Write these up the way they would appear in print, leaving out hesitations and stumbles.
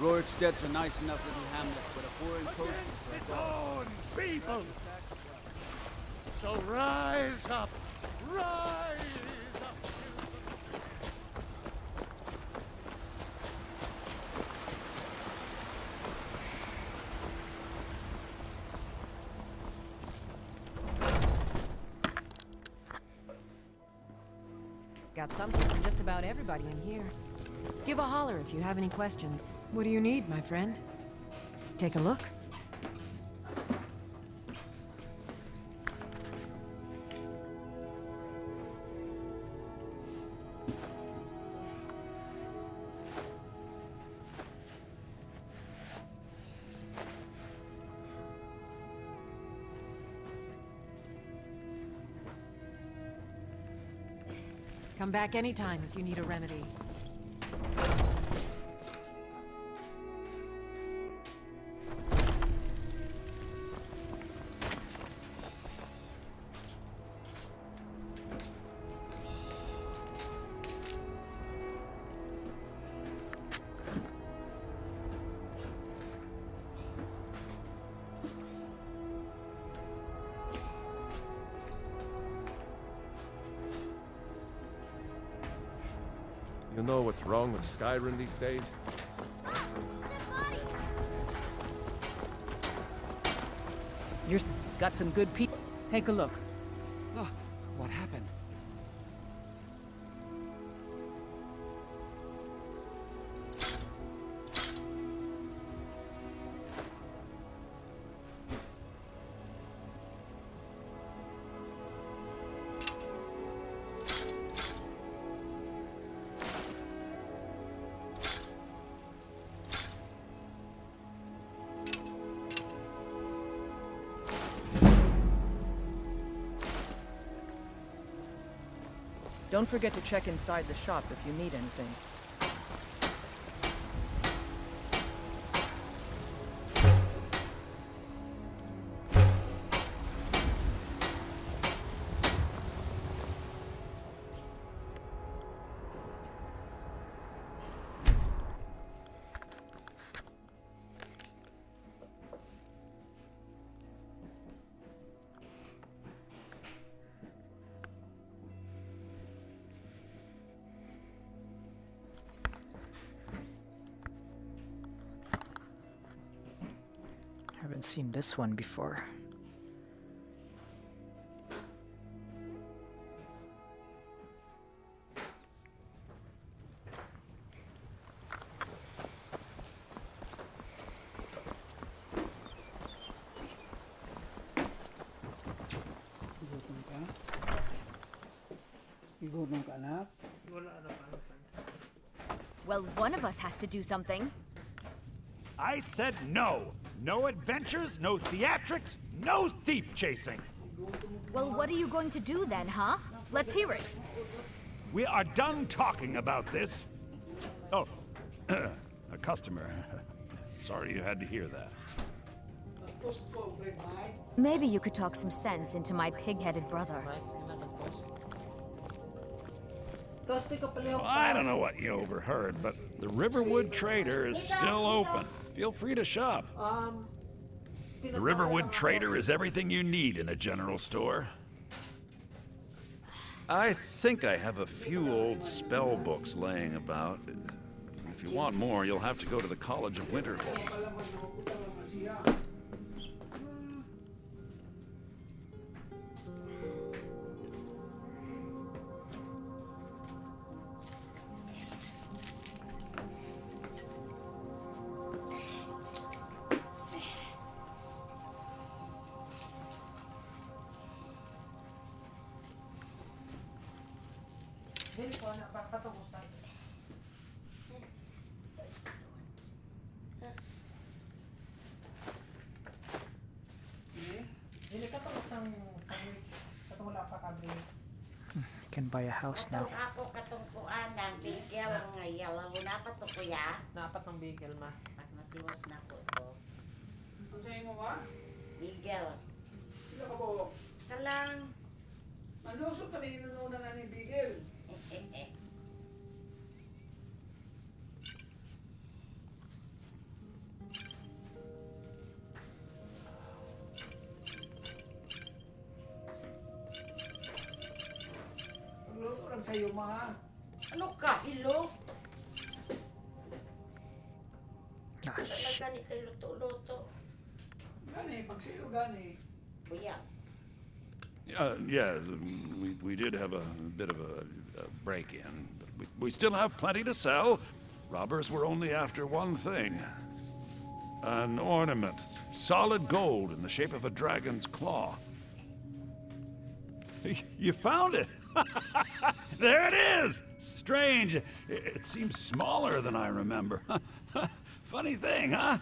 Rorikstedt's a nice enough little hamlet, but a foreign coast is its own people. So rise up, rise up. Got something for just about everybody in here. Give a holler if you have any questions. What do you need, my friend? Take a look. Come back anytime if you need a remedy. You know what's wrong with Skyrim these days? You've got some good people. Take a look. Oh, what happened? Don't forget to check inside the shop if you need anything. Haven't seen this one before. Well, one of us has to do something. I said no. No adventures, no theatrics, no thief chasing. Well, what are you going to do then, huh? Let's hear it. We are done talking about this. Oh, a customer. Sorry you had to hear that. Maybe you could talk some sense into my pig-headed brother. Well, I don't know what you overheard, but the Riverwood Trader is still open. Feel free to shop. The Riverwood Trader is everything you need in a general store. I think I have a few old spell books laying about. If you want more, you'll have to go to the College of Winterhold. Can buy a house now. Ako katungkuan ng bigel nga yellow na to kuya. Dapat ng bigel ma. At matiwas na ko to. Kunsay mo ba? Bigel. Sila ka po. Salang. Manlusot pa rin inuuna na ni bigel. kayo mga. Ano ka, ilo? Ah, shit. Talaga ni kayo luto-luto. Gani, pag sa'yo gani. Buya. Yeah, we did have a bit of a break-in, but we still have plenty to sell. Robbers were only after one thing. An ornament, solid gold in the shape of a dragon's claw. You found it! There it is! Strange. It seems smaller than I remember. Funny thing, huh?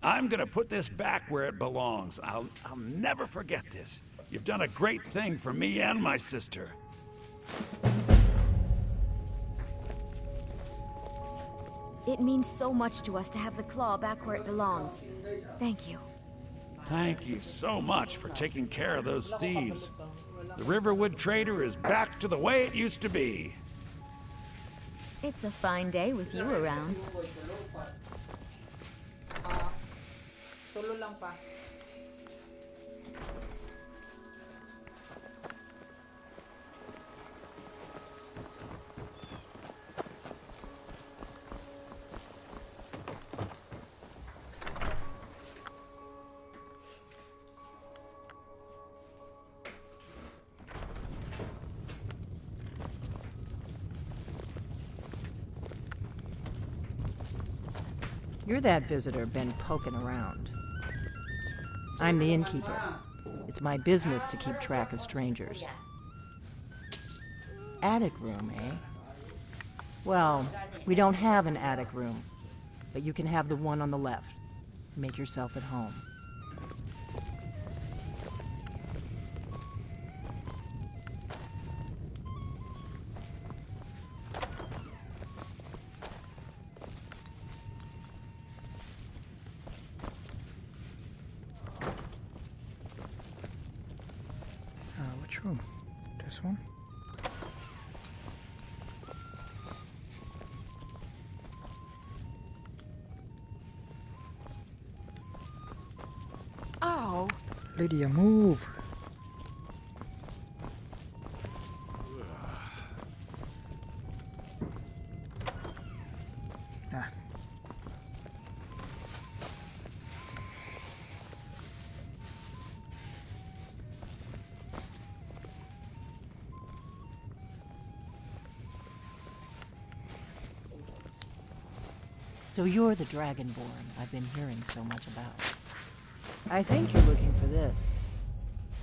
I'm gonna put this back where it belongs. I'll never forget this. You've done a great thing for me and my sister. It means so much to us to have the claw back where it belongs. Thank you. Thank you so much for taking care of those thieves. The Riverwood Trader is back to the way it used to be. It's a fine day with you around. Tulo lang pa. You're that visitor been poking around. I'm the innkeeper. It's my business to keep track of strangers. Attic room, eh? Well, we don't have an attic room, but you can have the one on the left. Make yourself at home. Which room? This one? Oh, Lydia, move! Ah. So you're the Dragonborn I've been hearing so much about. I think you're looking for this.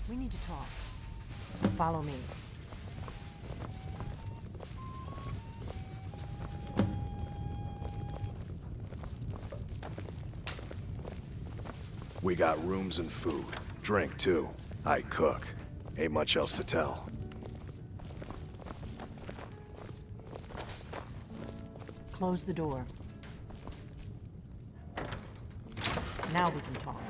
we need to talk. Follow me. We got rooms and food. Drink, too. I cook. Ain't much else to tell. Close the door. Now we can talk.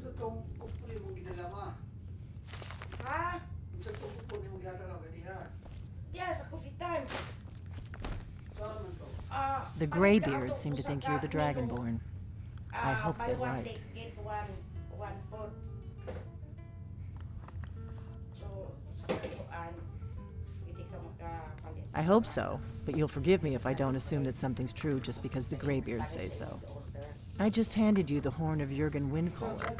Sa tong kupuli mo ginala mo. Ha? Sa tong kupuli mo ginala ka diha. Diya, sa kupitan. Saan man to? The Greybeards seem to think you're the Dragonborn. I hope buy they're one right. ticket, one food. So, sa katuan, hindi ka makapalit. I hope so, but you'll forgive me if I don't assume that something's true just because the Greybeards say so. I just handed you the horn of Jurgen Windcaller.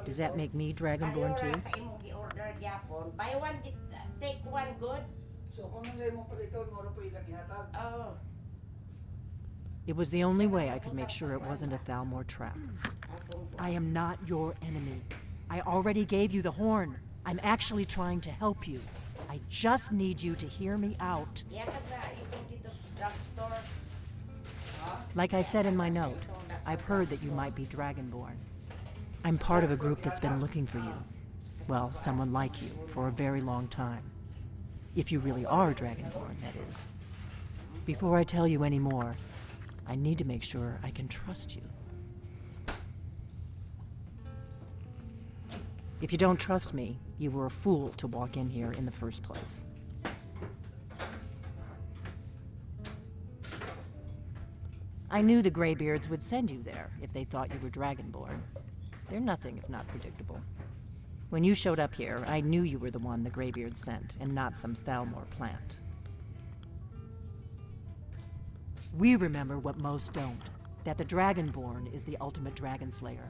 Does that make me Dragonborn too? Sa imong gi-order gyapon, buy one, take one good. So kung ano sa'yo mong paliton, mo rin po ilagihatag. Oh, It was the only way I could make sure it wasn't a Thalmor trap. I am not your enemy. I already gave you the horn. I'm actually trying to help you. I just need you to hear me out. yatag na itong dito sa drugstore. Like I said in my note, I've heard that you might be Dragonborn. I'm part of a group that's been looking for you. Well, someone like you, for a very long time. If you really are Dragonborn, that is. Before I tell you any more, I need to make sure I can trust you. If you don't trust me, you were a fool to walk in here in the first place. I knew the Greybeards would send you there if they thought you were Dragonborn. They're nothing if not predictable. When you showed up here, I knew you were the one the Greybeards sent, and not some Thalmor plant. We remember what most don't, that the Dragonborn is the ultimate dragon slayer.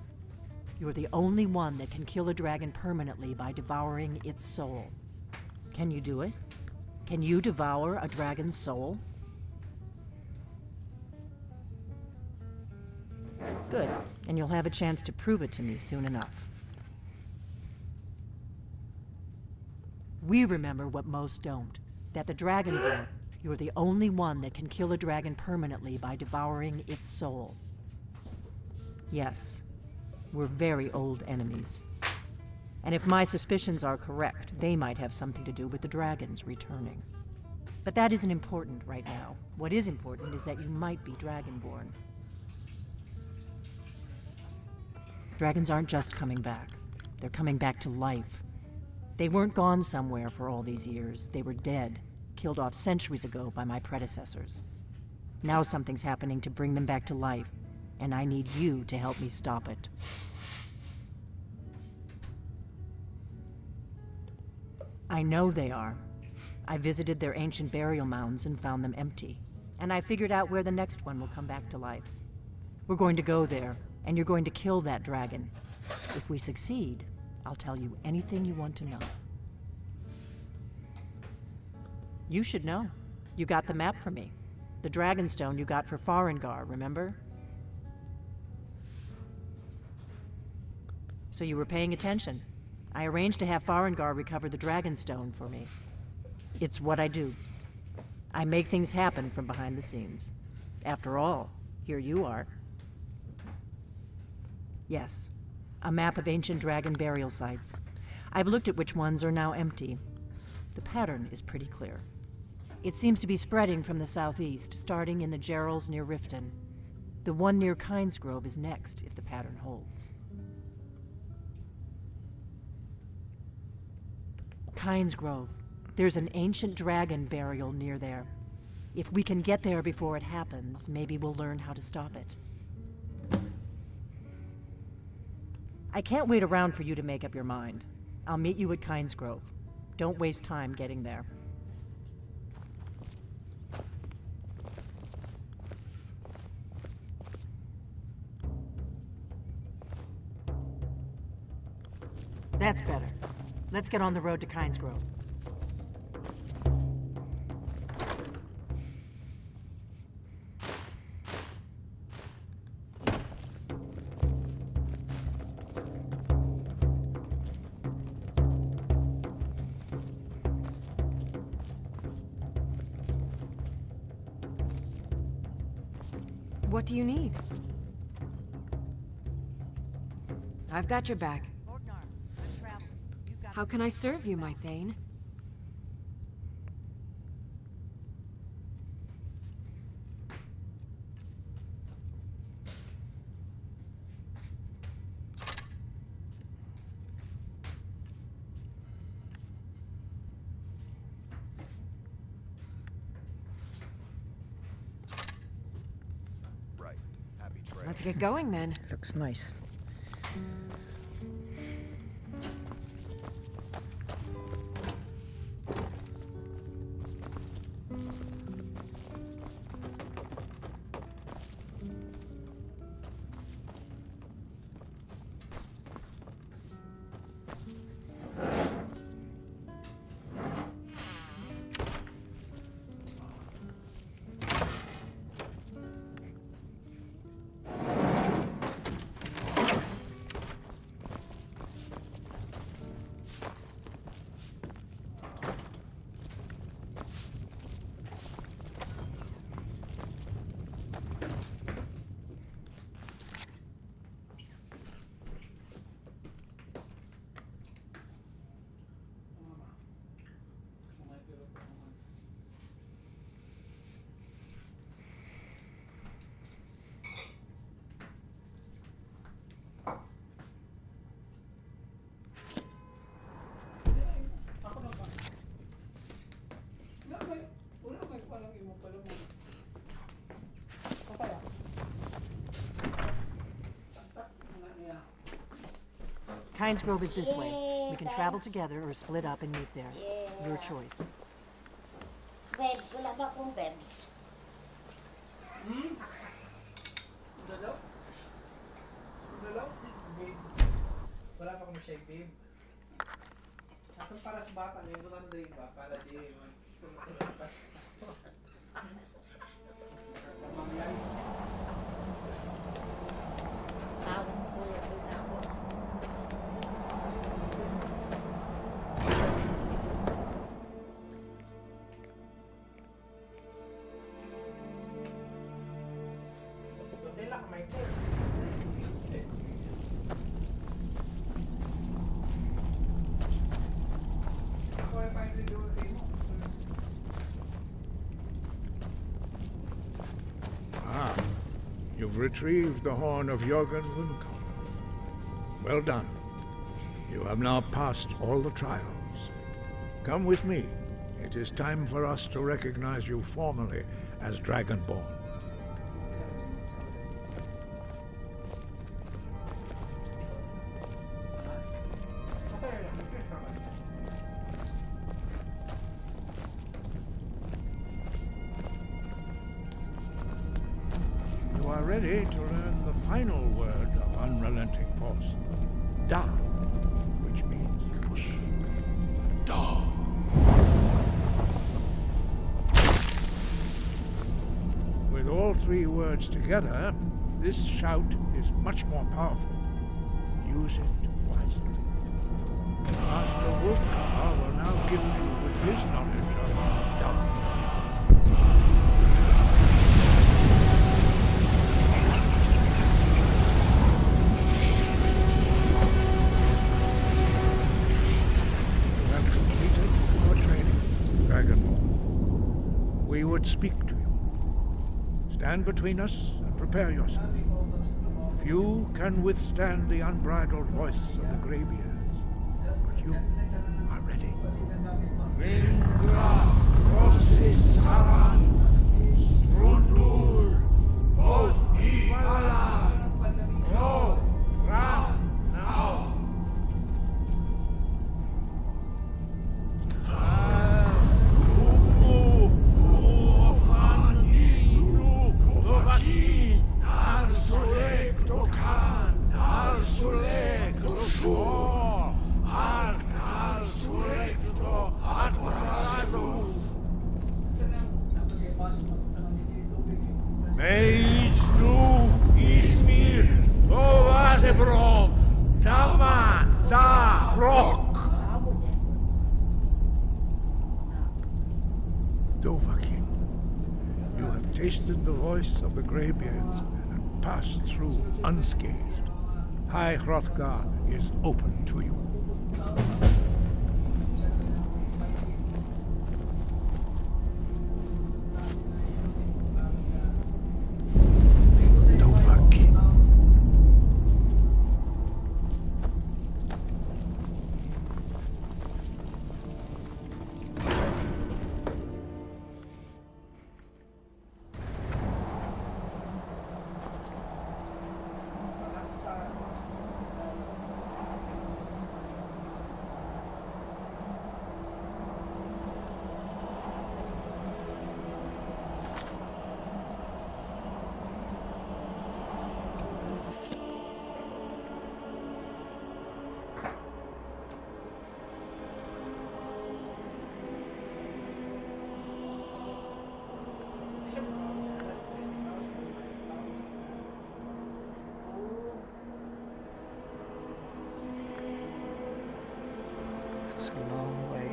You're the only one that can kill a dragon permanently by devouring its soul. Can you do it? Can you devour a dragon's soul? Good, and you'll have a chance to prove it to me soon enough. We remember what most don't, that the Dragonborn, you're the only one that can kill a dragon permanently by devouring its soul. Yes, we're very old enemies. And if my suspicions are correct, they might have something to do with the dragons returning. But that isn't important right now. What is important is that you might be Dragonborn. Dragons aren't just coming back. They're coming back to life. They weren't gone somewhere for all these years. They were dead, killed off centuries ago by my predecessors. Now something's happening to bring them back to life, and I need you to help me stop it. I know they are. I visited their ancient burial mounds and found them empty. And I figured out where the next one will come back to life. We're going to go there, and you're going to kill that dragon. If we succeed, I'll tell you anything you want to know. You should know. You got the map for me. The Dragonstone you got for Farengar, remember? So you were paying attention. I arranged to have Farengar recover the Dragonstone for me. It's what I do. I make things happen from behind the scenes. After all, here you are. Yes, a map of ancient dragon burial sites. I've looked at which ones are now empty. The pattern is pretty clear. It seems to be spreading from the southeast, starting in the Gerals near Riften. The one near Kynesgrove is next, if the pattern holds. Kynesgrove. There's an ancient dragon burial near there. If we can get there before it happens, maybe we'll learn how to stop it. I can't wait around for you to make up your mind. I'll meet you at Kynesgrove. Don't waste time getting there. That's better. Let's get on the road to Kynesgrove. What do you need? I've got your back. How can I serve you, my Thane? Right. Happy trail. Let's get going then. Looks nice. Pines Grove is this way. We can travel together or split up and meet there. Your choice. Bebs, wala ba akong bebs? Dalaw? Dalaw? Babe. Wala pa kami siya, babe. Akin para sa bata, may butang din ba? Para di, man. Tawag ko na ako. Dila ka may po. Ako ay pa-interview sa imo. Ah, you've retrieved the horn of Jürgen Wundkamp. Well done. You have now passed all the trials. Come with me. It is time for us to recognize you formally as Dragonborn. You are ready to learn the final word of unrelenting force. Da, which means push. Da. With all three words together, this shout is much more powerful. Use it wisely. Master Wolfgar will now gift you with his knowledge of Da. We would speak to you. Stand between us and prepare yourself. Few can withstand the unbridled voice of the Greybeards, but you are ready. Mingra, Rossis, Saran, Strundul, both Ivala, Ro, Ra, now. Dovahkiin, you have tasted the voice of the Greybeards and passed through unscathed. High Hrothgar is open to you. It's a long way.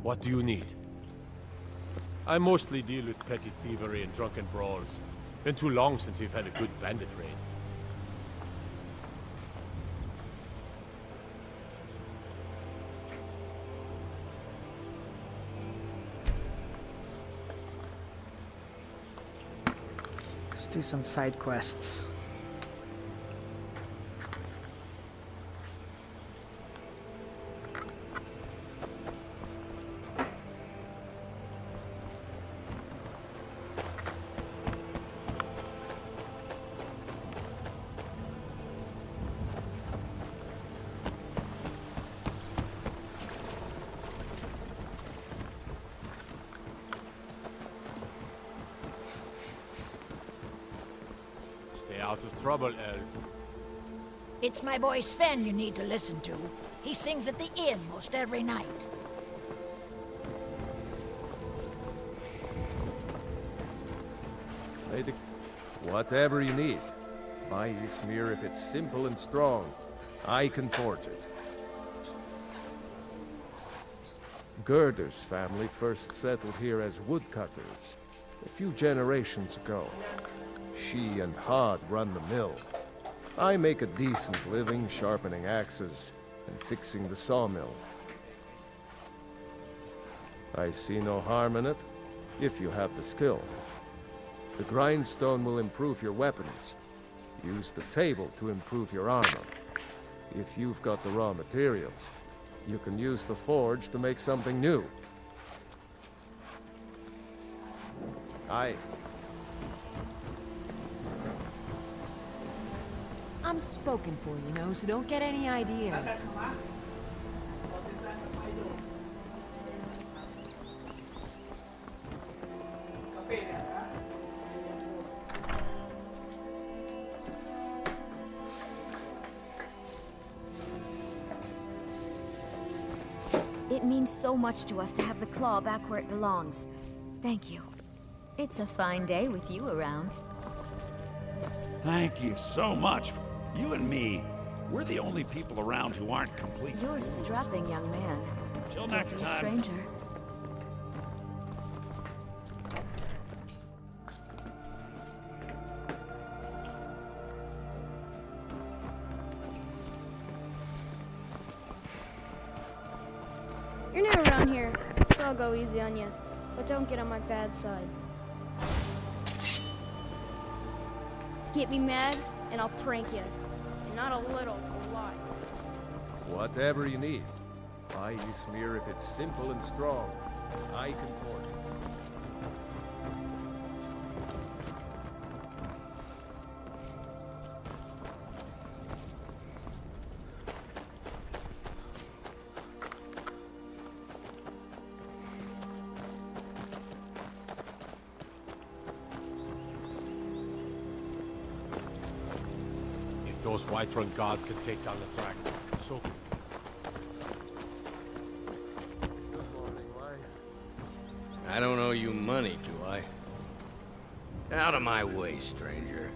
What do you need? I mostly deal with petty thievery and drunken brawls. Been too long since we've had a good bandit raid. Let's do some side quests. Stay out of trouble, elf. It's my boy Sven you need to listen to. He sings at the inn most every night. Whatever you need. Buy Ysmir if it's simple and strong. I can forge it. Gerder's family first settled here as woodcutters a few generations ago. She and Hod run the mill. I make a decent living sharpening axes and fixing the sawmill. I see no harm in it, if you have the skill. The grindstone will improve your weapons. Use the table to improve your armor. If you've got the raw materials, you can use the forge to make something new. I'm spoken for, you know, so don't get any ideas. It means so much to us to have the claw back where it belongs. Thank you. It's a fine day with you around. Thank you so much. You and me, we're the only people around who aren't complete You're a fools. strapping young man. Till Don't next be a time. stranger. You're new around here, so I'll go easy on you. But don't get on my bad side. Get me mad, and I'll prank you. And not a little, a lot. Whatever you need. Buy Ysmir if it's simple and strong. I can forge it. Those Whiterun gods can take down the dragon. So. Good morning, wife. I don't owe you money, do I? Out of my way, stranger.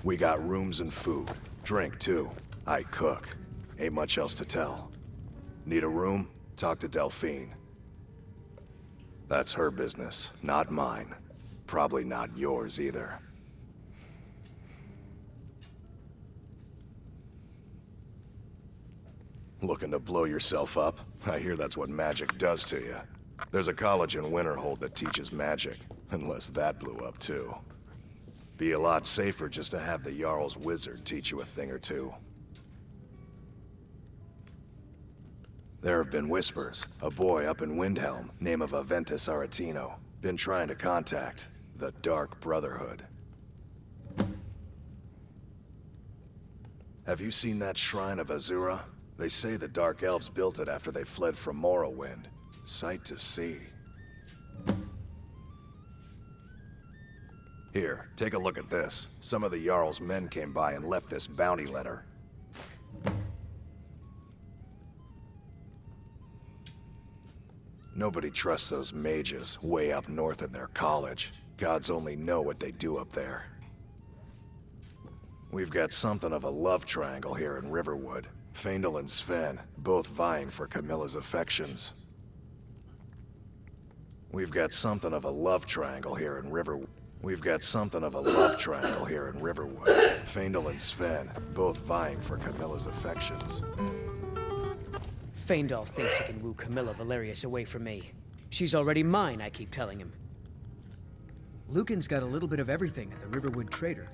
We got rooms and food. Drink, too. I cook. Ain't much else to tell. Need a room? Talk to Delphine. That's her business, not mine. Probably not yours either. Looking to blow yourself up? I hear that's what magic does to you. There's a college in Winterhold that teaches magic, unless that blew up too. Be a lot safer just to have the Jarl's wizard teach you a thing or two. There have been whispers. A boy up in Windhelm, name of Aventus Aretino, been trying to contact the Dark Brotherhood. Have you seen that shrine of Azura? They say the Dark Elves built it after they fled from Morrowind. Sight to see. Here, take a look at this. Some of the Jarl's men came by and left this bounty letter. Nobody trusts those mages way up north in their college. Gods only know what they do up there. We've got something of a love triangle here in Riverwood. Faendal and Sven, both vying for Camilla's affections. We've got something of a love triangle here in Riverwood. Faendal and Sven, both vying for Camilla's affections. Faendal thinks he can woo Camilla Valerius away from me. She's already mine, I keep telling him. Lucan's got a little bit of everything at the Riverwood Trader.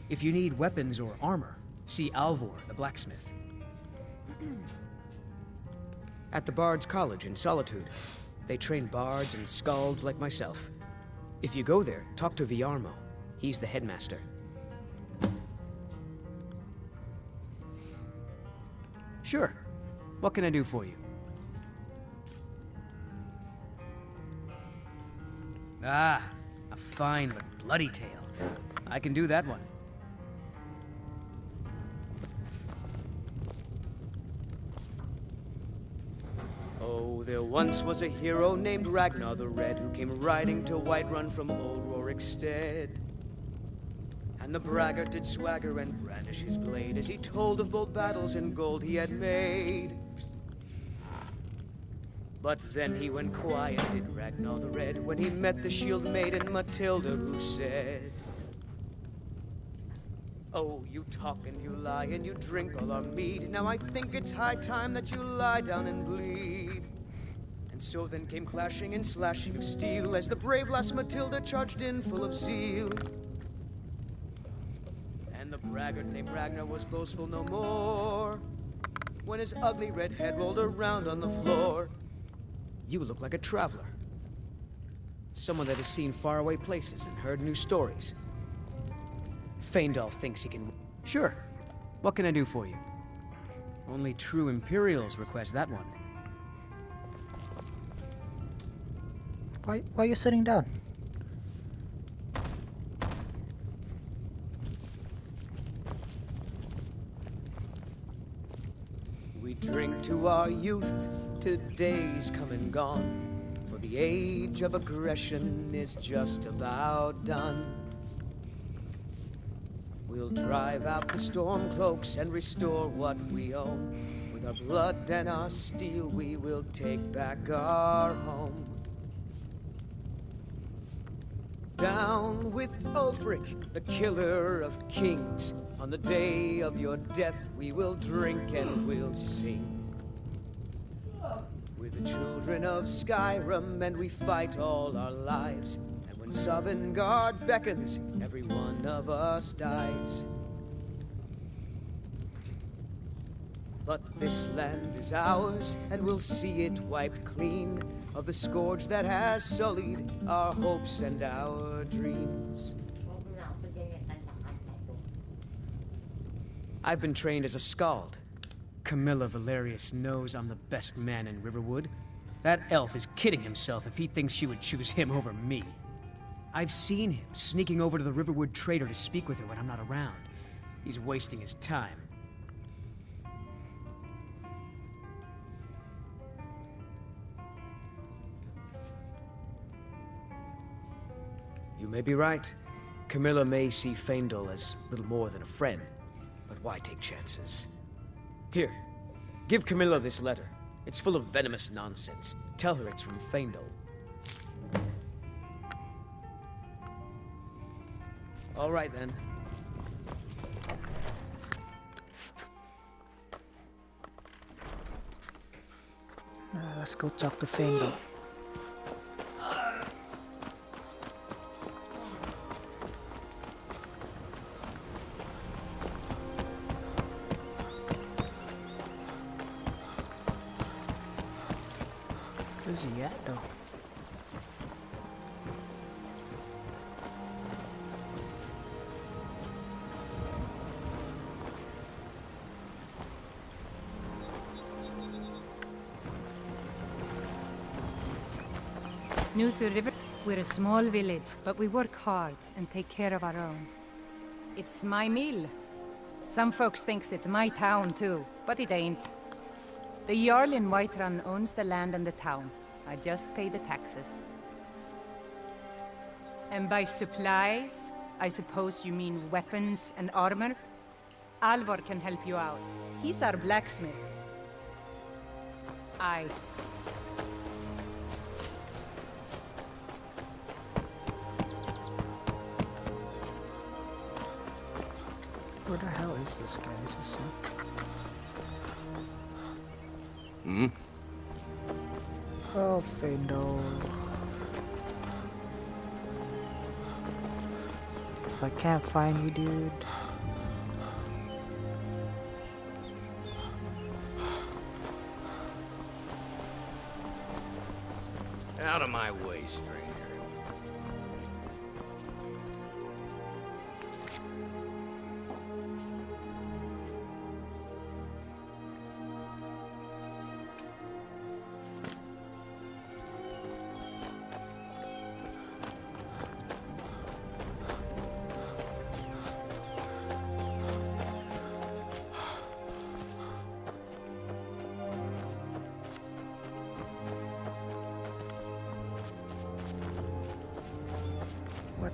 If you need weapons or armor, see Alvor, the blacksmith. At the Bard's College in Solitude, they train bards and skalds like myself. If you go there, talk to Viarmo. He's the headmaster. Sure. What can I do for you? Ah, a fine but bloody tale. I can do that one. Oh, there once was a hero named Ragnar the Red who came riding to Whiterun from old Rorikstead. And the braggart did swagger and brandish his blade as he told of bold battles and gold he had made. But then he went quiet, did Ragnar the Red, when he met the shield maiden Matilda, who said, "Oh, you talk and you lie and you drink all our mead. Now I think it's high time that you lie down and bleed." And so then came clashing and slashing of steel as the brave lass Matilda charged in full of zeal. And the braggart named Ragnar was boastful no more when his ugly red head rolled around on the floor. You look like a traveler. Someone that has seen faraway places and heard new stories. Faendal thinks he can... Sure. What can I do for you? Only true Imperials request that one. Why are you sitting down? We drink to our youth, today's come and gone, for the age of aggression is just about done. We'll drive out the storm cloaks and restore what we own. With our blood and our steel we will take back our home. Down with Ulfric, the killer of kings. On the day of your death we will drink and we'll sing. We're the children of Skyrim and we fight all our lives. And when Sovngarde beckons, every one of us dies. But this land is ours and we'll see it wiped clean of the scourge that has sullied our hopes and our dreams. I've been trained as a skald. Camilla Valerius knows I'm the best man in Riverwood. That elf is kidding himself if he thinks she would choose him over me. I've seen him sneaking over to the Riverwood Trader to speak with her when I'm not around. He's wasting his time. You may be right. Camilla may see Faendal as little more than a friend, but why take chances? Here, give Camilla this letter. It's full of venomous nonsense. Tell her it's from Faendal. All right, then. Let's go talk to Faendal. Where's he at, though? New to River, we're a small village, but we work hard and take care of our own. It's my mill. Some folks thinks it's my town too, but it ain't. The Jarl in Whiterun owns the land and the town. I just pay the taxes. And by supplies, I suppose you mean weapons and armor? Alvor can help you out. He's our blacksmith. Aye. Where the hell is this guy? Is this Hmm? Oh, Fendo. If I can't find you, dude. Out of my way, stranger. What?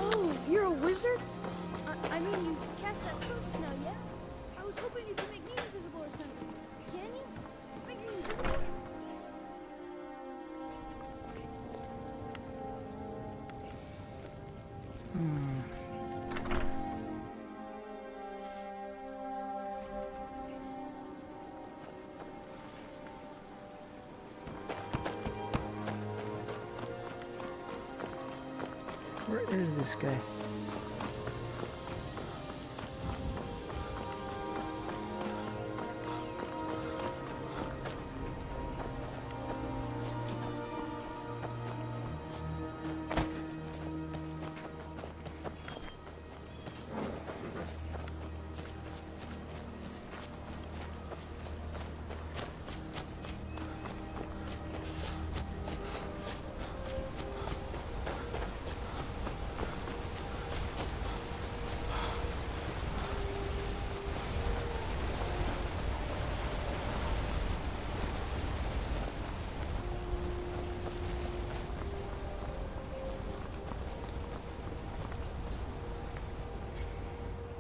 Oh, you're a wizard? I mean, you cast that spell just now, yeah? I was hoping you could make me invisible or something. Can you? Make me invisible? Where is this guy?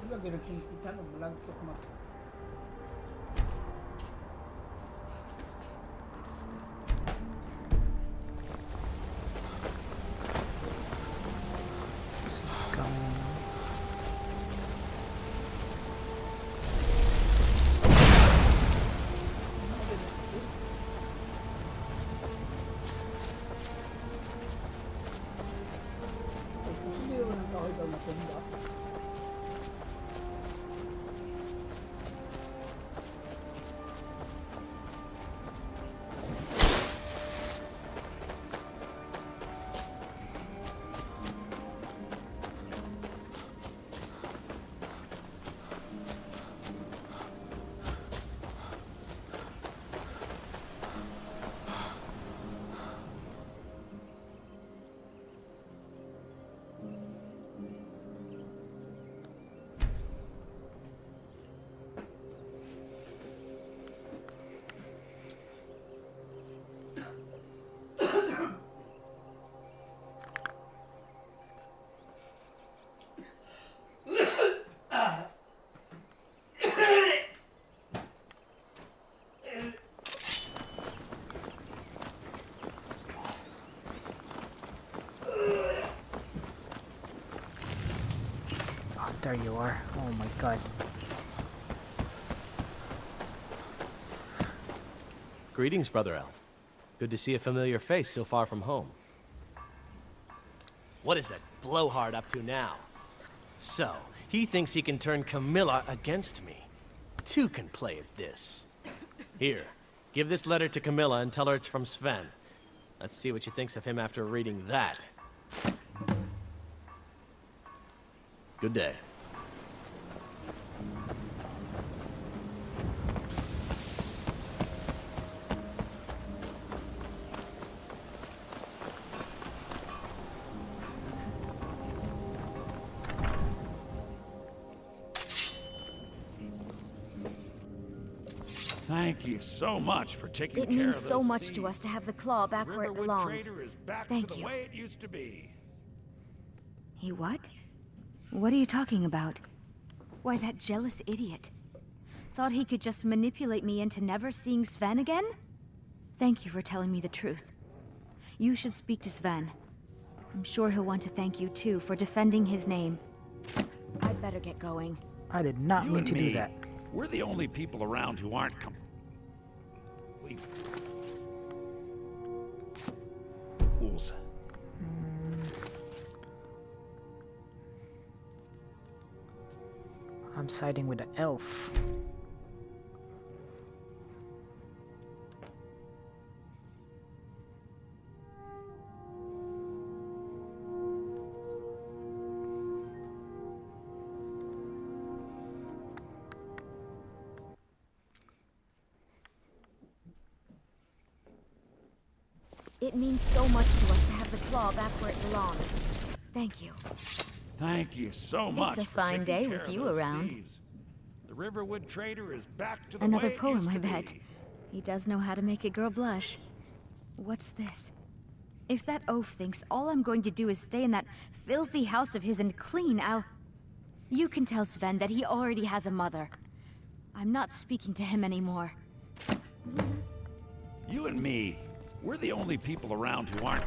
Wala, ginagkita ng malagtok ma. This is going. Hindi naman ang tao daw matanda. There you are. Oh my god. Greetings, Brother Elf. Good to see a familiar face so far from home. What is that blowhard up to now? So, He thinks he can turn Camilla against me. Two can play at this. Here, give this letter to Camilla and tell her it's from Sven. Let's see what she thinks of him after reading that. Good day. Thank you so much for taking care of It means those so much thieves. to us to have the claw back where it Riverwood belongs. Trader is back Thank to the you. way it used to be. He what? What are you talking about? Why, that jealous idiot. Thought he could just manipulate me into never seeing Sven again? Thank you for telling me the truth. You should speak to Sven. I'm sure he'll want to thank you too for defending his name. I'd better get going. I did not You mean and to me, do that. we're the only people around who aren't fools. I'm siding with the elf. It means so much to us to have the claw back where it belongs. Thank you. Thank you so much It's a for fine taking day care with of you those around. thieves. The Riverwood Trader is back to the Another way it poem, used I to bet. be. He does know how to make a girl blush. What's this? If that oaf thinks all I'm going to do is stay in that filthy house of his and clean, You can tell Sven that he already has a mother. I'm not speaking to him anymore. You and me, we're the only people around who aren't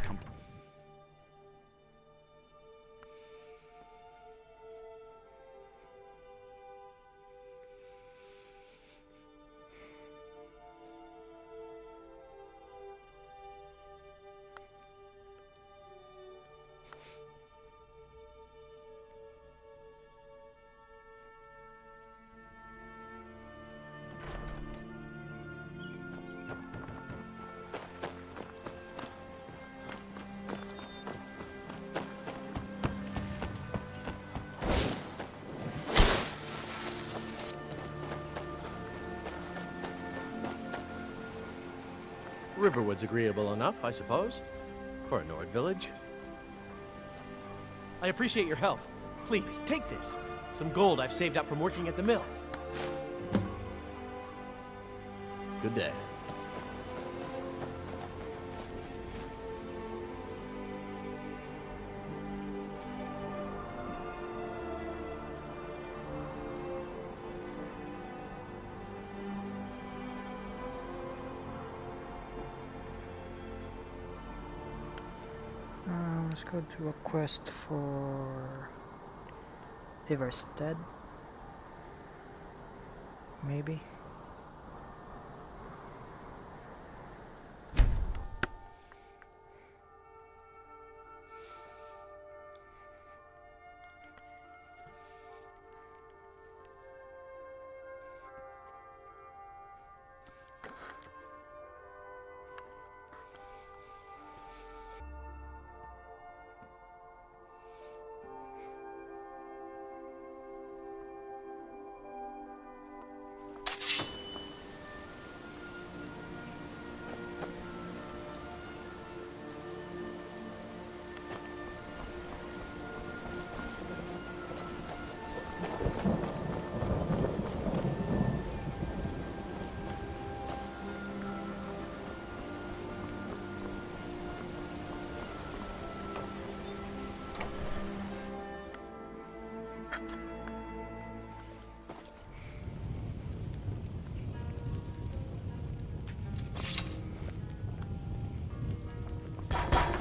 Riverwood's agreeable enough, I suppose, for a Nord village. I appreciate your help. Please, take this. Some gold I've saved up from working at the mill. Good day. Let's go to a quest for Iverstead. Maybe.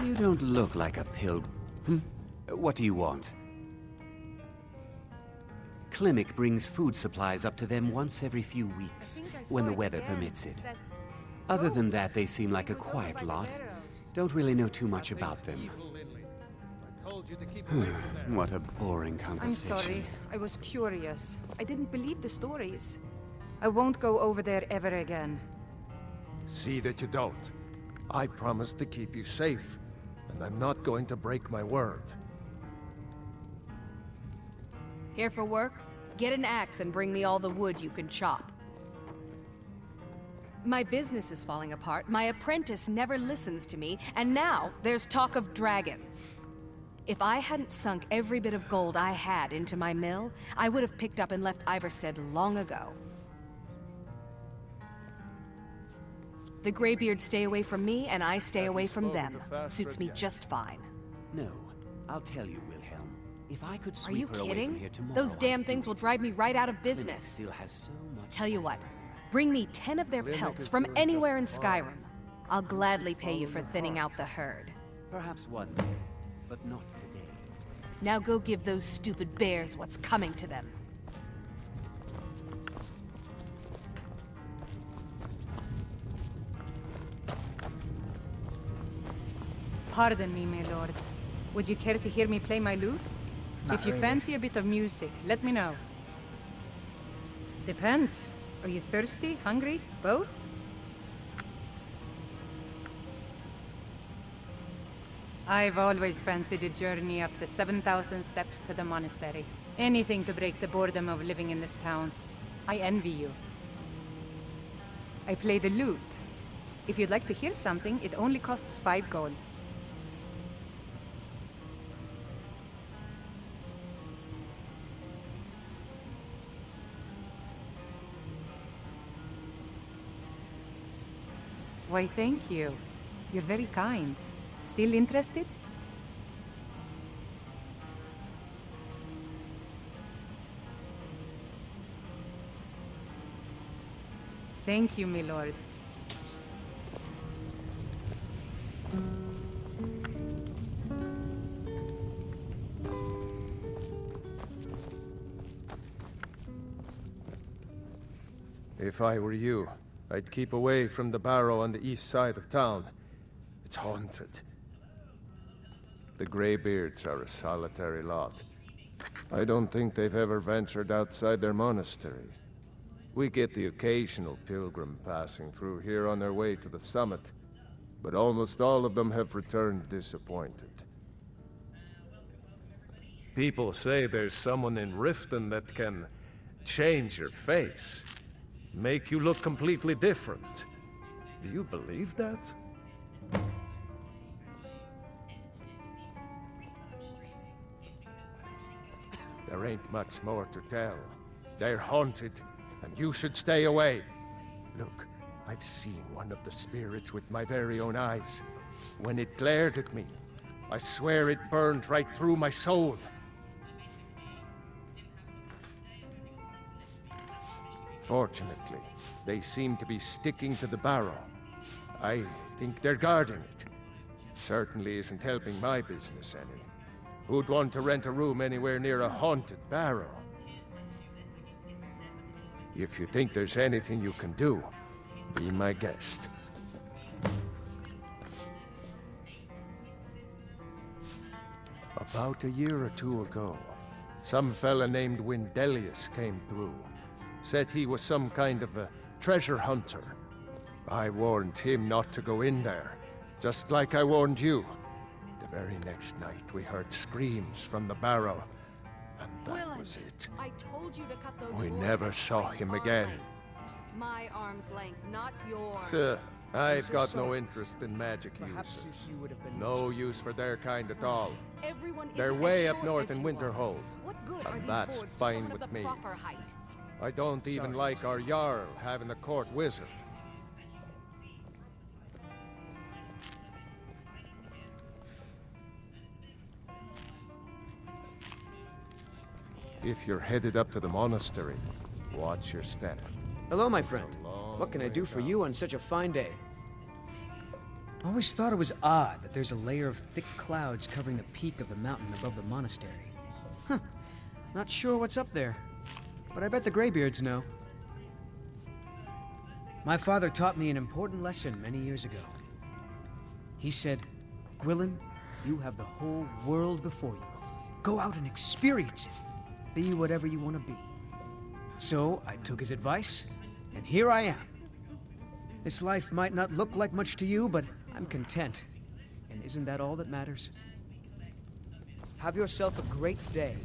You don't look like a pilgrim. What do you want? Klimek brings food supplies up to them once every few weeks, when the weather permits it. Other than that, they seem like a quiet lot. Don't really know too much about them. told you to keep away from there. What a boring I'm conversation. sorry. I was curious. I didn't believe the stories. I won't go over there ever again. See that you don't. I promised to keep you safe, and I'm not going to break my word. Here for work? Get an axe and bring me all the wood you can chop. My business is falling apart, my apprentice never listens to me, and now there's talk of dragons. If I hadn't sunk every bit of gold I had into my mill, I would have picked up and left Iverstead long ago. The Greybeards stay away from me, and I stay away from them. Suits me just fine. No, I'll tell you, Wilhelm. If I could Are you sweep her away from kidding? here tomorrow, Those damn things will drive me right out of business. still has so much. Tell you what, bring me 10 of their pelts from anywhere in Skyrim. I'll gladly pay you for thinning out the herd. Perhaps one day, but not today. Now go give those stupid bears what's coming to them. Pardon me, my lord. Would you care to hear me play my lute? Not If you really. fancy a bit of music, let me know. Depends. Are you thirsty, hungry, both? I've always fancied a journey up the 7,000 steps to the monastery. Anything to break the boredom of living in this town. I envy you. I play the lute. If you'd like to hear something, it only costs 5 gold. Why, thank you. You're very kind. Still interested? Thank you, my lord. If I were you, I'd keep away from the barrow on the east side of town. It's haunted. The Greybeards are a solitary lot. I don't think they've ever ventured outside their monastery. We get the occasional pilgrim passing through here on their way to the summit, but almost all of them have returned disappointed. People say there's someone in Riften that can change your face, make you look completely different. Do you believe that? There ain't much more to tell. They're haunted, and you should stay away. Look, I've seen one of the spirits with my very own eyes. When it glared at me, I swear it burned right through my soul. Fortunately, they seem to be sticking to the barrow. I think they're guarding it. Certainly isn't helping my business any. Who'd want to rent a room anywhere near a haunted barrow? If you think there's anything you can do, be my guest. About a year or two ago, some fella named Windelius came through. Said he was some kind of a treasure hunter. I warned him not to go in there, just like I warned you. The very next night, we heard screams from the barrow, and that was it. I told you to cut those We wood never at saw twice him arm's again. length. My arm's length, not yours. Sir, I've so got sorry. no interest in magic Perhaps users. if you would have been No use for their kind at all. Everyone They're isn't way as up short north as in you are. Winterhold. What good are And these that's boards to fine someone of with the me. proper height? I don't even like our Jarl having a court wizard. If you're headed up to the monastery, watch your step. Hello, my friend. What can I do for you on such a fine day? Always thought it was odd that there's a layer of thick clouds covering the peak of the mountain above the monastery. Huh. Not sure what's up there, but I bet the Greybeards know. My father taught me an important lesson many years ago. He said, Gwilyn, You have the whole world before you. Go out and experience it. Be whatever you want to be. So I took his advice, and here I am. This life might not look like much to you, but I'm content. And isn't that all that matters? Have yourself a great day.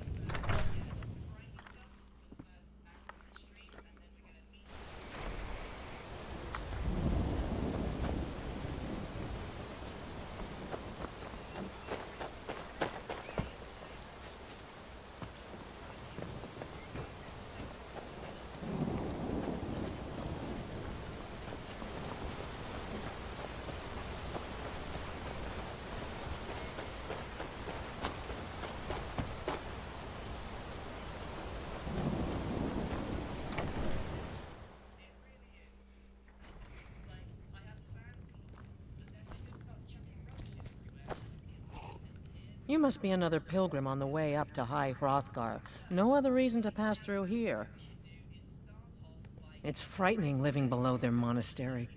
You must be another pilgrim on the way up to High Hrothgar. No other reason to pass through here. It's frightening living below their monastery.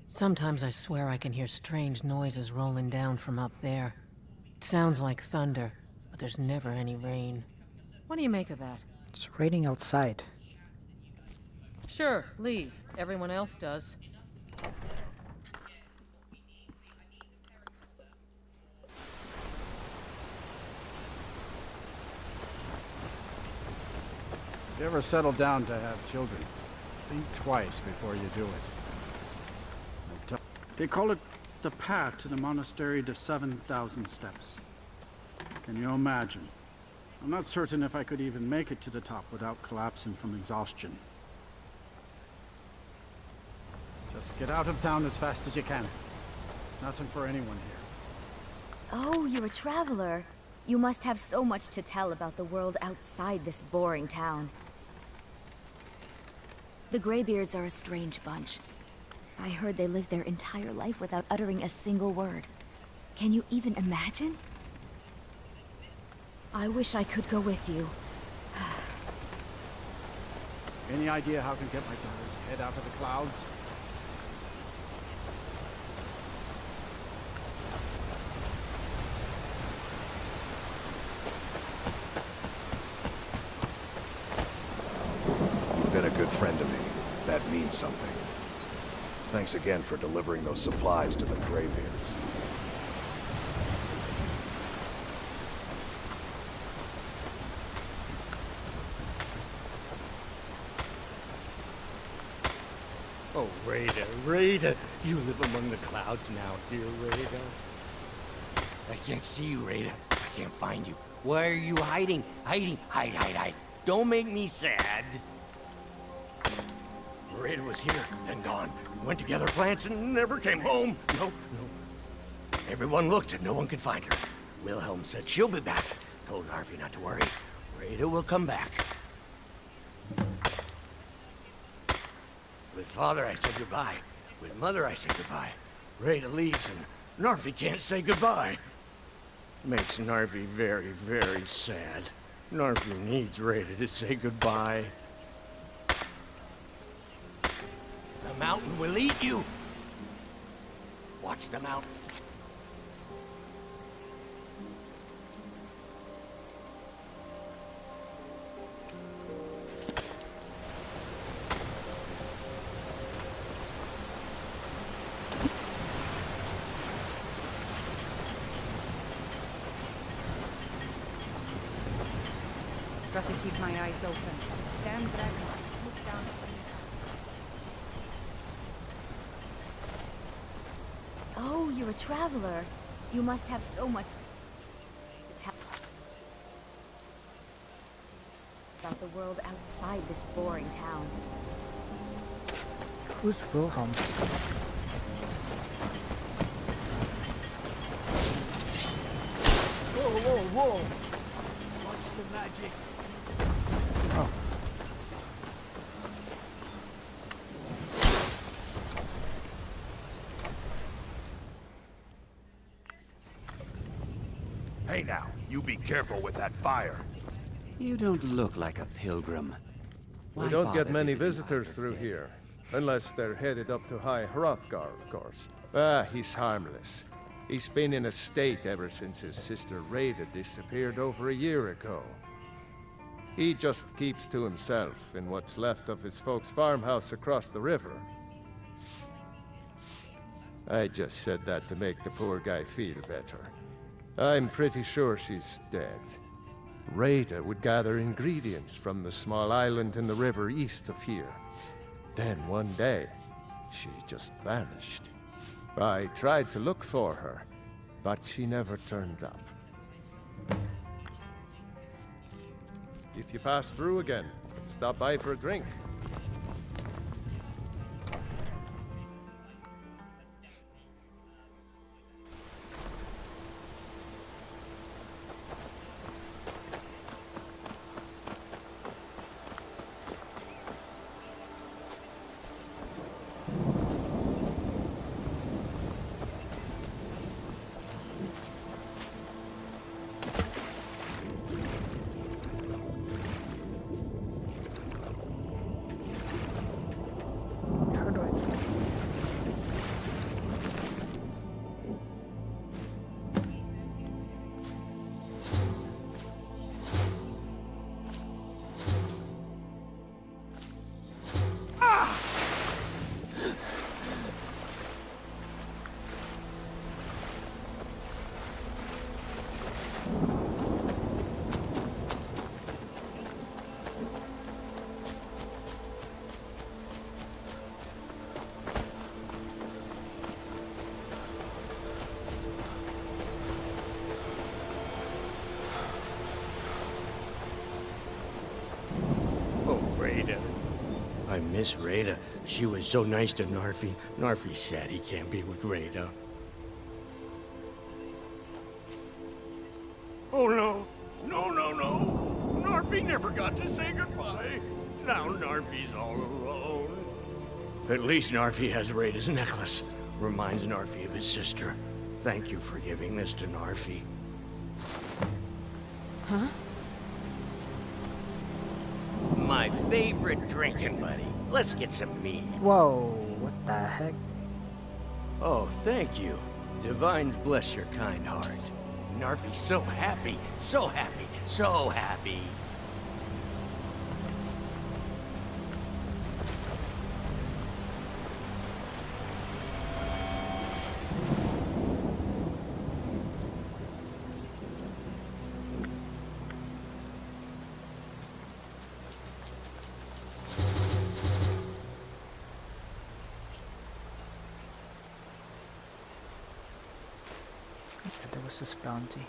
Sometimes I swear I can hear strange noises rolling down from up there. It sounds like thunder, but there's never any rain. What do you make of that? It's raining outside. Sure, leave. Everyone else does. If you ever settle down to have children, think twice before you do it. They call it the path to the monastery to 7,000 steps. Can you imagine? I'm not certain if I could even make it to the top without collapsing from exhaustion. Just get out of town as fast as you can. Nothing for anyone here. Oh, you're a traveler. You must have so much to tell about the world outside this boring town. The Greybeards are a strange bunch. I heard they lived their entire life without uttering a single word. Can you even imagine? I wish I could go with you. Any idea how I can get my daughter's head out of the clouds? You've been a good friend to me. That means something. Thanks again for delivering those supplies to the Greybeards. Oh, Rada, Rada, you live among the clouds now, dear Rada. I can't see you, Rada. I can't find you. Why are you hiding? Hiding, hide. Don't make me sad. Rada was here, then gone. We went to gather plants and never came home. Nope. Everyone looked and no one could find her. Wilhelm said she'll be back. Told Harvey not to worry. Rada will come back. With Father, I said goodbye. With Mother, I said goodbye. Rada leaves, and Narvi can't say goodbye. Makes Narvi very, very sad. Narvi needs Rada to say goodbye. The mountain will eat you. Watch the mountain. Got to keep my eyes open. Damn dragons can swoop down at any time. Oh, you're a traveler. You must have so much to tell about the world outside this boring town. Who's Wilhelm? Whoa! Watch the magic. Oh. Hey now, you be careful with that fire. You don't look like a pilgrim. We don't get many visitors through here. Unless they're headed up to High Hrothgar, of course. He's harmless. He's been in a state ever since his sister Rada disappeared over a year ago. He just keeps to himself in what's left of his folks' farmhouse across the river. I just said that to make the poor guy feel better. I'm pretty sure she's dead. Rada would gather ingredients from the small island in the river east of here. Then one day, she just vanished. I tried to look for her, but she never turned up. If you pass through again, stop by for a drink. I miss Rada. She was so nice to Narfi. Narfi's sad he can't be with Rada. Oh no! No, no, no! Narfi never got to say goodbye. Now Narfi's all alone. At least Narfi has Rada's necklace. Reminds Narfi of his sister. Thank you for giving this to Narfi. Huh? My favorite drinking buddy. Let's get some mead. Whoa, what the heck? Oh, thank you. Divines bless your kind heart. Narfi's so happy, so happy, so happy. There was this bounty.